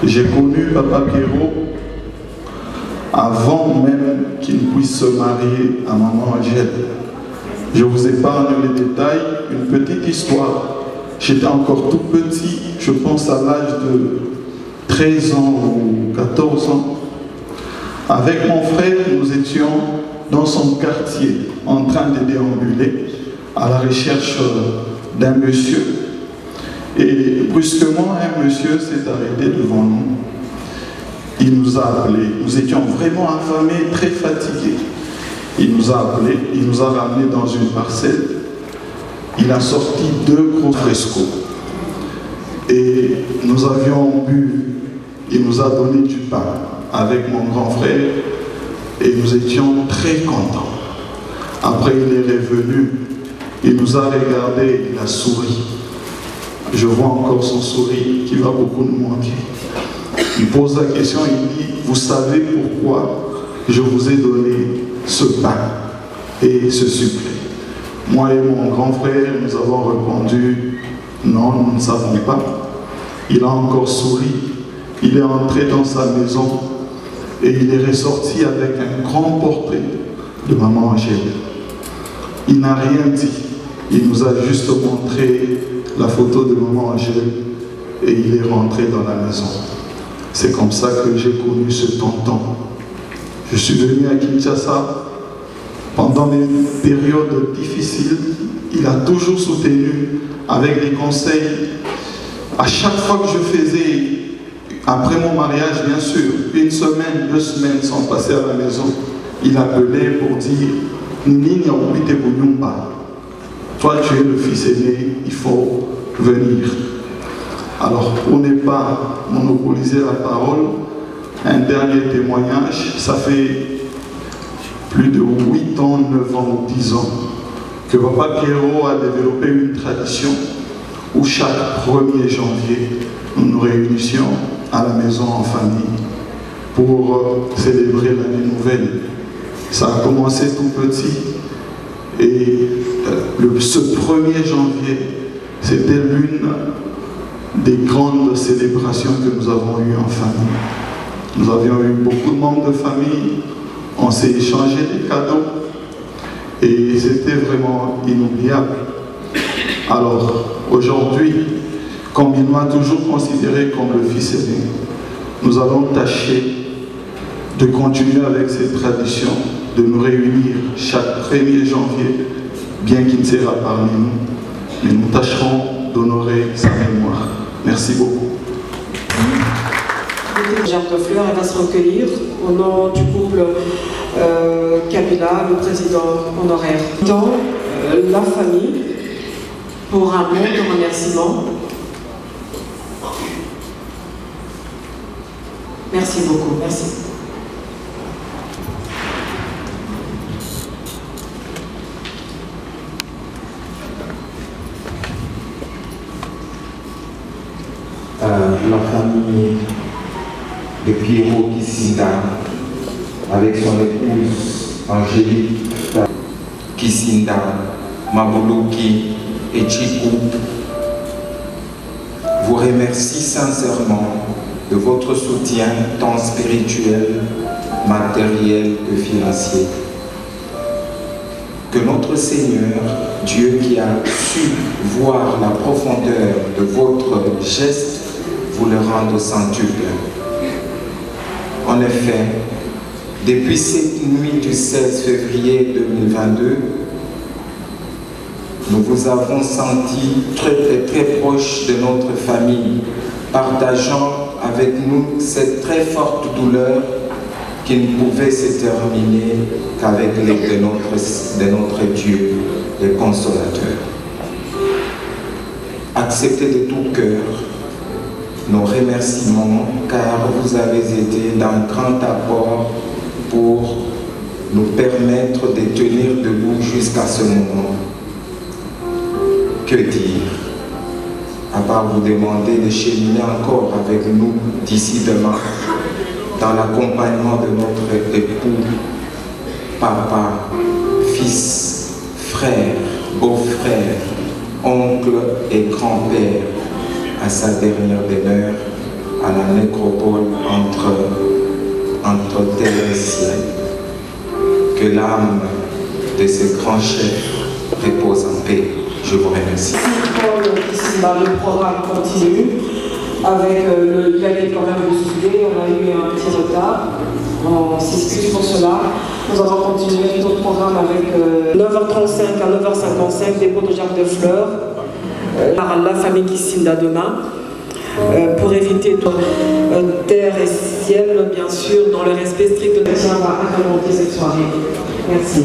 J'ai connu Papa Pierrot avant même qu'il puisse se marier à Maman Angèle. Je vous épargne les détails, une petite histoire. J'étais encore tout petit, je pense à l'âge de 13 ans ou 14 ans. Avec mon frère, nous étions dans son quartier, en train de déambuler à la recherche d'un monsieur. Et brusquement, un monsieur s'est arrêté devant nous. Il nous a appelés. Nous étions vraiment affamés, très fatigués. Il nous a appelés, il nous a ramenés dans une parcelle. Il a sorti 2 gros frescos. Et nous avions bu. Il nous a donné du pain avec mon grand frère. Et nous étions très contents. Après, il est revenu. Il nous a regardé, il a souri. Je vois encore son sourire qui va beaucoup nous manquer. Il pose la question, il dit, vous savez pourquoi je vous ai donné ce pain et ce sucre? Moi et mon grand frère, nous avons répondu, non, nous ne savons pas. Il a encore souri, il est entré dans sa maison et il est ressorti avec un grand portrait de Maman Angèle. Il n'a rien dit, il nous a juste montré la photo de Maman Angèle et il est rentré dans la maison. C'est comme ça que j'ai connu ce tonton. Je suis venu à Kinshasa pendant les périodes difficiles. Il a toujours soutenu avec des conseils. À chaque fois que je faisais, après mon mariage bien sûr, 1 semaine, 2 semaines sans passer à la maison, il appelait pour dire « Nini Yaouite Bouyumba, toi tu es le fils aîné, il faut venir ». Alors, pour ne pas monopoliser la parole, un dernier témoignage, ça fait plus de 8 ans, 9 ans ou 10 ans que Papa Pierrot a développé une tradition où chaque 1er janvier, nous nous réunissions à la maison en famille pour célébrer l'année nouvelle. Ça a commencé tout petit et ce 1er janvier, c'était l'une des grandes célébrations que nous avons eues en famille. Nous avions eu beaucoup de membres de famille, on s'est échangé des cadeaux et c'était vraiment inoubliable. Alors aujourd'hui, comme il m'a toujours considéré comme le fils aîné, nous allons tâcher de continuer avec cette tradition, de nous réunir chaque 1er janvier, bien qu'il ne sera parmi nous, mais nous tâcherons d'honorer sa mémoire. Merci beaucoup.
Gerbe de Fleurs, elle va se recueillir au nom du couple Kabila, le président honoraire. Dans la famille, pour un mot de remerciement. Merci beaucoup, merci.
La famille de Pierrot Kisinda, avec son épouse Angélique Kisinda, Mabuluki et Chikou, vous remercie sincèrement de votre soutien tant spirituel, matériel que financier. Que notre Seigneur, Dieu qui a su voir la profondeur de votre geste, vous le rende centuple. En effet, depuis cette nuit du 16 février 2022, nous vous avons senti très proche de notre famille, partageant avec nous cette très forte douleur qui ne pouvait se terminer qu'avec l'aide de notre Dieu, le consolateur. Acceptez de tout cœur nos remerciements, car vous avez été d'un grand apport pour nous permettre de tenir debout jusqu'à ce moment. Que dire? à part vous demander de cheminer encore avec nous d'ici demain, dans l'accompagnement de notre époux, papa, fils, frère, beau-frère, oncle et grand-père, à sa dernière demeure, à la nécropole entre terre et ciel. Que l'âme de ces grands chefs repose en paix. Je vous remercie.
Le programme continue. Avec il y avait quand même le sujet, on a eu un petit retard. On s'excuse pour cela. Nous allons continuer notre programme avec 9h35 à 9h55, dépôt de germes de fleurs par la famille Kissinda demain. Pour éviter terre et ciel, bien sûr, dans le respect strict de l'État, on va agrémenter cette soirée. Merci.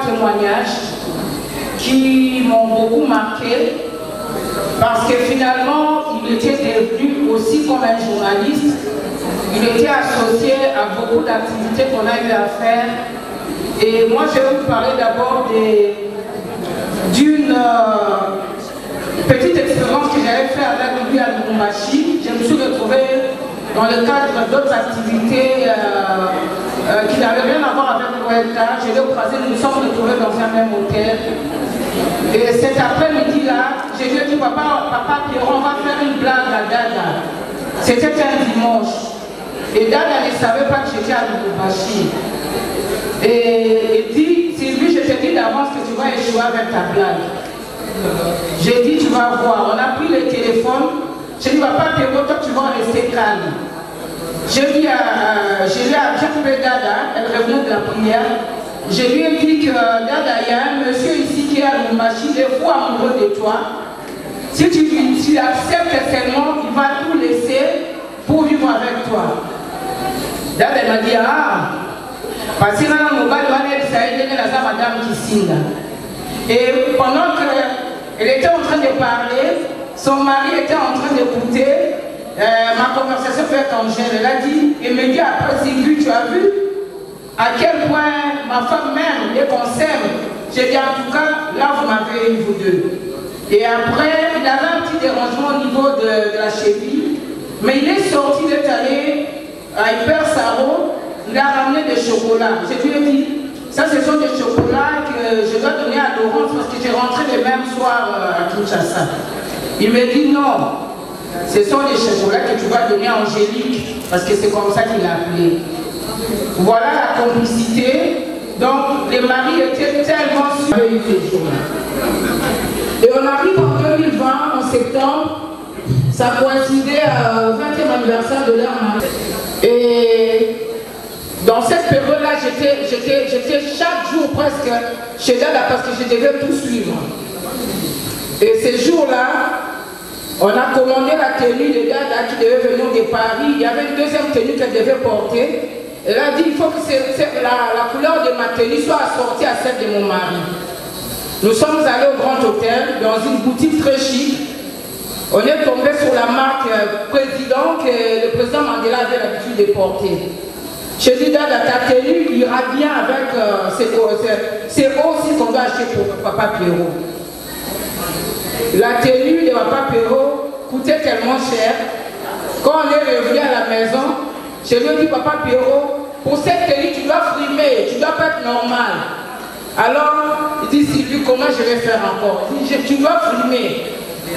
Témoignages qui m'ont beaucoup marqué parce que finalement il était devenu aussi comme un journaliste, il était associé à beaucoup d'activités qu'on a eu à faire et moi je vais vous parler d'abord d'une petite expérience que j'avais fait avec lui à Lubumbashi. Je me suis retrouvée dans le cadre d'autres activités qui n'avaient rien à voir avec l'OETA. Je l'ai croisé, nous nous sommes retrouvés dans un même hôtel. Et cet après-midi-là, je lui ai dit, papa Pierrot, on va faire une blague à Dada. C'était un dimanche. Et Dada ne savait pas que j'étais à Lubumbashi. Et il dit, Sylvie, je te dis d'avance que tu vas échouer avec ta blague. J'ai dit, tu vas voir. On a pris le téléphone. J'ai dit, papa Pierrot, toi tu vas rester calme. J'ai dit à Dada, elle revenait de la prière, je lui ai dit que Dada, il y a un monsieur ici qui est à Lubumbashi, il est fou amoureux de toi. Si tu acceptes seulement, il va tout laisser pour vivre avec toi. Dada m'a dit, parce que madame Kissinda. Et pendant qu'elle était en train de parler, son mari était en train d'écouter ma conversation avec Angèle. Elle a dit, et me dit après, Sylvie, tu as vu à quel point ma femme m'aime et qu'on s'aime. J'ai dit, en tout cas, là, vous m'avez eu, vous deux. Et après, il avait un petit dérangement au niveau de la cheville, mais il est sorti, il est allé à Hyper Saro, il a ramené des chocolats. Je lui ai dit, ça, ce sont des chocolats que je dois donner à Laurence parce que j'ai rentré le même soir à Kinshasa. Il me dit non, ce sont des chocolats que tu vas donner à Angélique, parce que c'est comme ça qu'il a appelé. Voilà la complicité Donc les maris étaient tellement surveillés ces jours-là. Et on arrive en 2020, en septembre, ça coïncidait au 20e anniversaire de leur mari. Et dans cette période-là, j'étais chaque jour presque chez Dada parce que je devais tout suivre. Et ces jours-là, on a commandé la tenue de Dada qui devait venir de Paris. Il y avait une deuxième tenue qu'elle devait porter. Elle a dit il faut que la couleur de ma tenue soit assortie à celle de mon mari. Nous sommes allés au Grand Hôtel, dans une boutique très chic. On est tombé sur la marque Président que le président Mandela avait l'habitude de porter. J'ai dit Dada, ta tenue ira bien avec c'est aussi qu'on doit acheter pour Papa Pierrot. La tenue de Papa Pierrot coûtait tellement cher. Quand on est revenu à la maison, je lui ai dit Papa Pierrot, pour cette tenue tu dois frimer, tu dois pas être normal. Alors, il dit Sylvie, comment je vais faire encore? Il dit, tu dois frimer.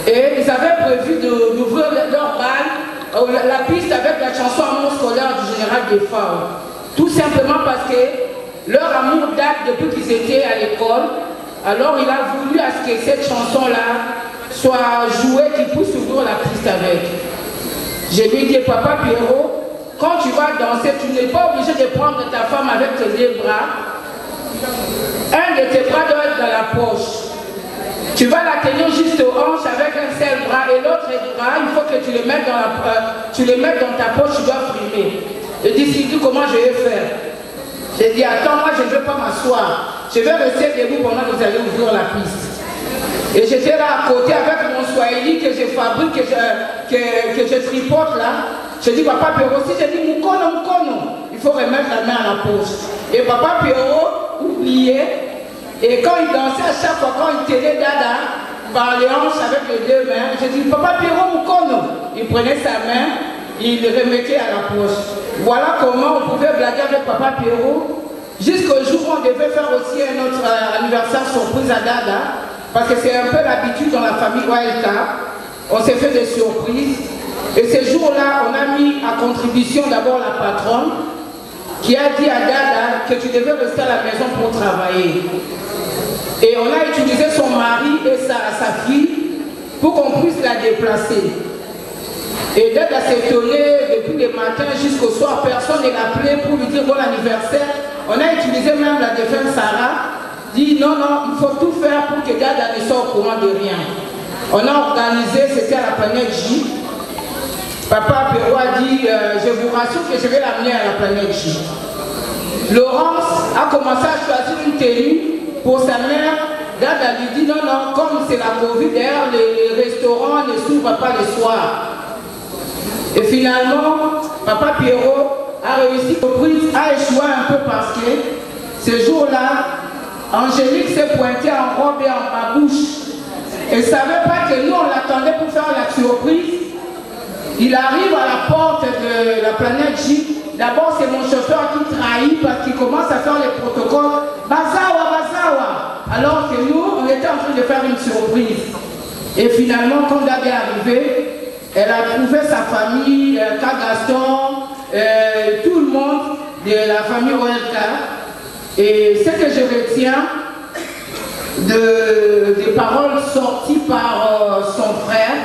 Et ils avaient prévu d'ouvrir leur bal, la piste avec la chanson Amour scolaire du général Defao. Tout simplement parce que leur amour date depuis qu'ils étaient à l'école. Alors il a voulu à ce que cette chanson-là soit jouée, qu'il puisse ouvrir la piste avec. Je lui ai dit, Papa Pierrot, quand tu vas danser, tu n'es pas obligé de prendre ta femme avec tes deux bras. Un de tes bras doit être dans la poche. Tu vas la tenir juste aux hanches avec un seul bras et l'autre bras, il faut que tu le mettes dans ta poche, tu dois frimer. Je dis, Sylvie, comment je vais faire? J'ai dit, attends, moi je ne veux pas m'asseoir. Je vais rester debout pendant que vous allez ouvrir la piste. Et j'étais là à côté avec mon Swahili que je fabrique, que je tripote là. Je dis, Papa Pierrot, si j'ai dit Moukono, il faut remettre la main à la poche. Et Papa Pierrot oubliait. Et quand il dansait à chaque fois, quand il tenait Dada par les hanches avec les deux mains, je dis, Papa Pierrot Moukono. Il prenait sa main, il le remettait à la poche. Voilà comment on pouvait blaguer avec Papa Pierrot. Jusqu'au jour où on devait faire aussi un autre anniversaire surprise à Dada. Parce que c'est un peu l'habitude dans la famille OLK. On s'est fait des surprises. Et ces jours-là, on a mis à contribution d'abord la patronne qui a dit à Dada que tu devais rester à la maison pour travailler. Et on a utilisé son mari et sa fille pour qu'on puisse la déplacer. Et Dada s'étonnait depuis le matin jusqu'au soir, personne ne l'appelait pour lui dire bon anniversaire. On a utilisé même la défunte Sarah, dit non, il faut tout faire pour que Dada ne soit au courant de rien. On a organisé, c'était à la planète J. Papa Pierrot a dit, je vous rassure que je vais l'amener à la planète J. Laurence a commencé à choisir une tenue pour sa mère. Dada lui dit non, comme c'est la Covid, d'ailleurs les restaurants ne s'ouvrent pas le soir. Et finalement, Papa Pierrot a réussi, a échoué un peu parce que ce jour-là, Angélique s'est pointée en robe et en babouche. Elle ne savait pas que nous, on l'attendait pour faire la surprise. Il arrive à la porte de la planète J. D'abord, c'est mon chauffeur qui trahit parce qu'il commence à faire les protocoles. Bazawa, Bazawa. Alors que nous, on était en train de faire une surprise. Et finalement, quand Dada est arrivée, elle a trouvé sa famille, Gaston, tout le monde de la famille OLK. Et ce que je retiens des paroles sorties par son frère,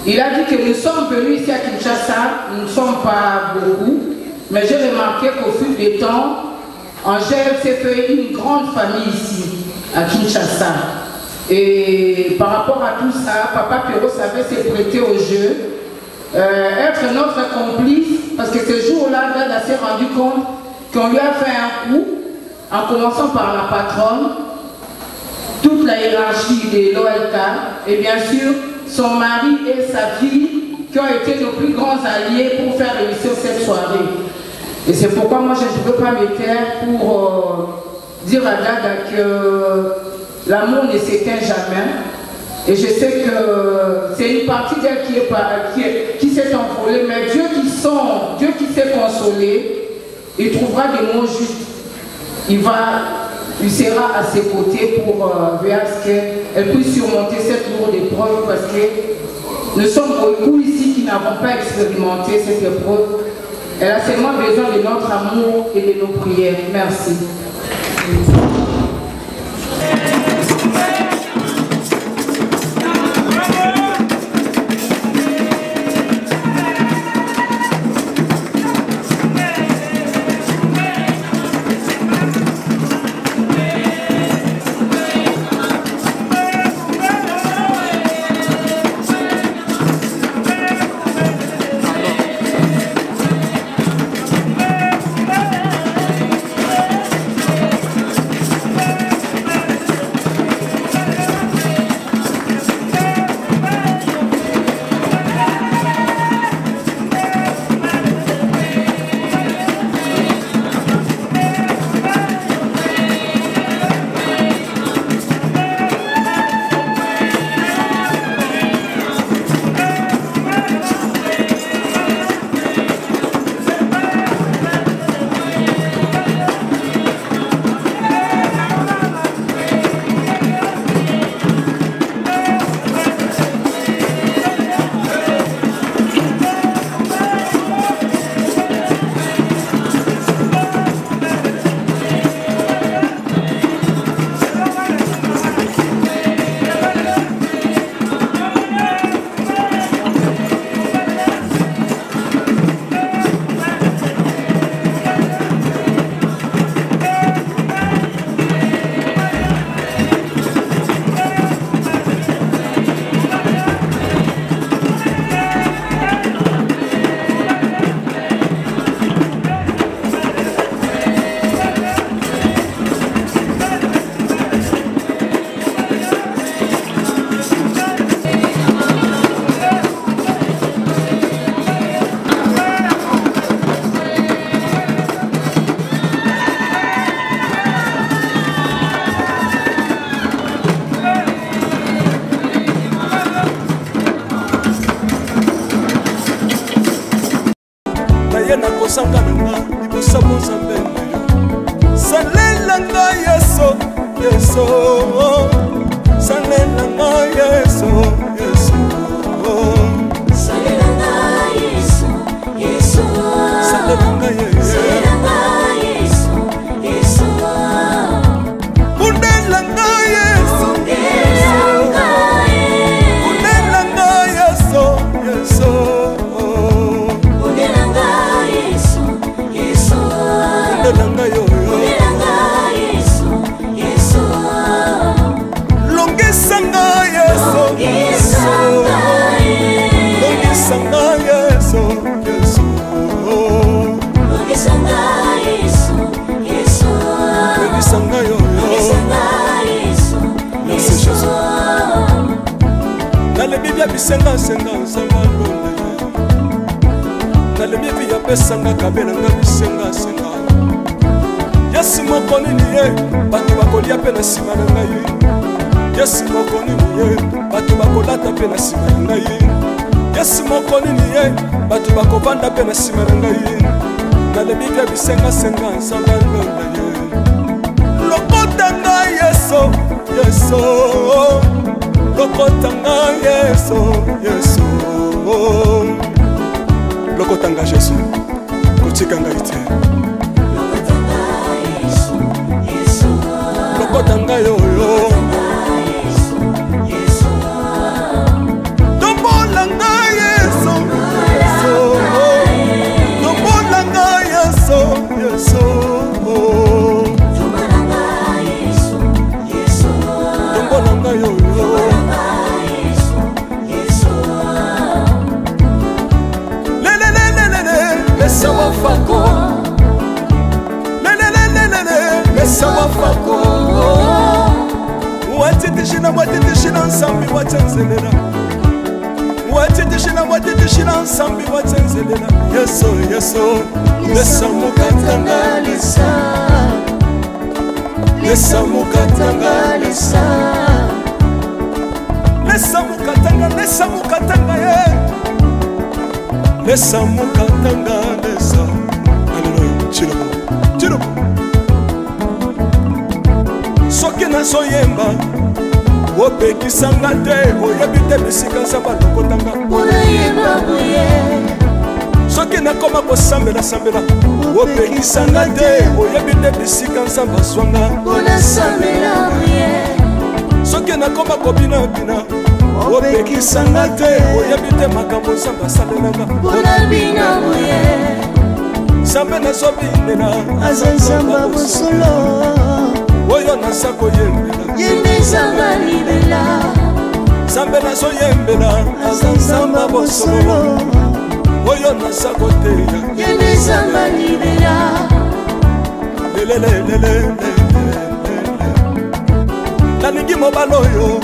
il a dit que nous sommes venus ici à Kinshasa, nous ne sommes pas beaucoup, mais j'ai remarqué qu'au fil des temps, Angèle s'est fait une grande famille ici, à Kinshasa. Et par rapport à tout ça, Papa Pierrot savait se prêter au jeu, être notre complice, parce que ce jour-là, Dada s'est rendu compte qu'on lui a fait un coup, en commençant par la patronne, toute la hiérarchie de l'OLK, et bien sûr, son mari et sa fille, qui ont été nos plus grands alliés pour faire réussir cette soirée. Et c'est pourquoi moi je ne peux pas me taire pour dire à Dada que l'amour ne s'éteint jamais. Et je sais que c'est une partie d'elle qui s'est envolée, mais Dieu qui sait consoler, il trouvera des mots justes. Il sera à ses côtés pour voir ce qu'elle puisse surmonter cette lourde épreuve, parce que nous sommes beaucoup ici qui n'avons pas expérimenté cette épreuve. Elle a seulement besoin de notre amour et de nos prières. Merci.
Lokotanga Jésus, kotikanga ite. Lokotanga yo yo. Dombolanga Yesu, dombolanga Yesu, Yesu. Dombolanga yo yo. Sawa fako, sawa fako. Watitishina nsambi watenzelela. Watitishina nsambi watenzelela. Yeso, yeso. Lesa mukatanga lesa. Lesa mukatanga lesa. Lesa mukatanga ye. Lesa mukatanga lesa. Alléluia. Chilobo. Chilobo. Soki na soyemba opekisanga te oyebi te bisika nzambe alokotanga. soki nakoma kosambela sambela opekisanga te oyebi te bisika nzambe azwanga soki nakoma kobinabina opekisanga te oyebi te makambo nzambe asalelanga nzambe nazobinela
aza nzambe bosolo
oyo naza koyembela
yende nzambe libela
nzambe nazoyembela aza nzambe bosolo oyo naza koteya
yende nzambe libela
lelelelelele nalingi mobala oyo